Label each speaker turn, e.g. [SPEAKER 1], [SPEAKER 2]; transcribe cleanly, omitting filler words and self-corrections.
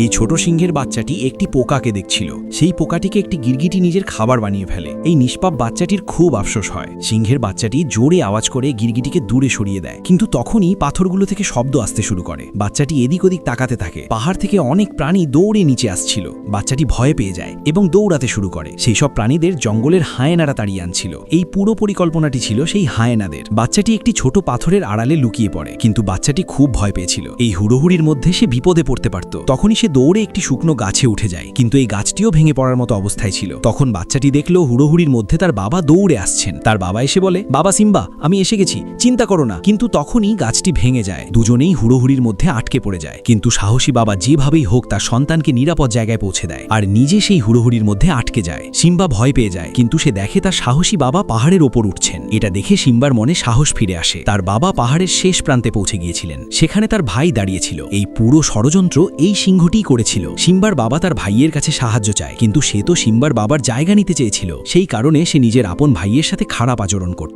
[SPEAKER 1] এই ছোট সিংহের বাচ্চাটি একটি পোকাকে দেখছিল। সেই পোকাটিকে একটি গিরগিটি নিজের খাবার বানিয়ে ফেলে। এই নিষ্পাপ বাচ্চাটির খুব আফসোস হয়। সিংহের বাচ্চাটি জোরে আওয়াজ করে গিরগিটিকে দূরে সরিয়ে দেয়, কিন্তু তখনই পাথরগুলো থেকে শব্দ আসতে শুরু করে। বাচ্চাটি এদিক ওদিক তাকাতে থাকে। পাহাড় থেকে অনেক প্রাণী দৌড়ে নিচে আসছিল। বাচ্চাটি ভয় পেয়ে যায় এবং দৌড়াতে শুরু করে। সেই সব প্রাণীদের জঙ্গলের হায়েনারা তাড়িয়ে আনছিল। এই পুরো পরিকল্পনাটি ছিল সেই হায়েনাদের। বাচ্চাটি একটি ছোট পাথরের আড়ালে লুকিয়ে পড়ে, কিন্তু বাচ্চাটি খুব ভয় পেয়েছিল। এই হুড়োহুড়ির মধ্যে সে বিপদে পড়তে পারত। তখনই সে দৌড়ে একটি শুকনো গাছে উঠে যায়, কিন্তু এই গাছটিও ভেঙে পড়ার মতো অবস্থায় ছিল। তখন বাচ্চাটি দেখলো হুড়োহুড়ির মধ্যে তার বাবা দৌড়ে আসছেন। তার বাবা এসে বলে, বাবা সিম্বা, আমি এসে গেছি, চিন্তা করো না। কিন্তু তখনই গাছটি ভেঙে যায়। দুজনেই হুড়োহুড়ির মধ্যে আটকে পড়ে যায়। কিন্তু সাহসী বাবা যেভাবেই হোক তার সন্তানকে নিরাপদ জায়গায় পৌঁছে দেয়, আর নিজে সেই হুড়োহুড়ির মধ্যে আটকে যায়। সিম্বা ভয় পেয়ে যায়, কিন্তু সে দেখে তার সাহসী বাবা পাহাড়ের ওপর উঠছেন। এটা দেখে সিম্বার মনে সাহস ফিরে আসে। তার বাবা পাহাড়ের শেষ প্রান্তে পৌঁছে গিয়েছিলেন। সেখানে তার ভাই দাঁড়িয়েছিল। এই পুরো ষড়যন্ত্র এই সিংহটিই করেছিল। সিম্বার বাবা তার ভাইয়ের কাছে সাহায্য চায়, কিন্তু সে তো সিম্বার বাবার জায়গা নিতে চেয়েছিল। সেই কারণে সে নিজের আপন ভাইয়ের সাথে খারাপ আচরণ করত।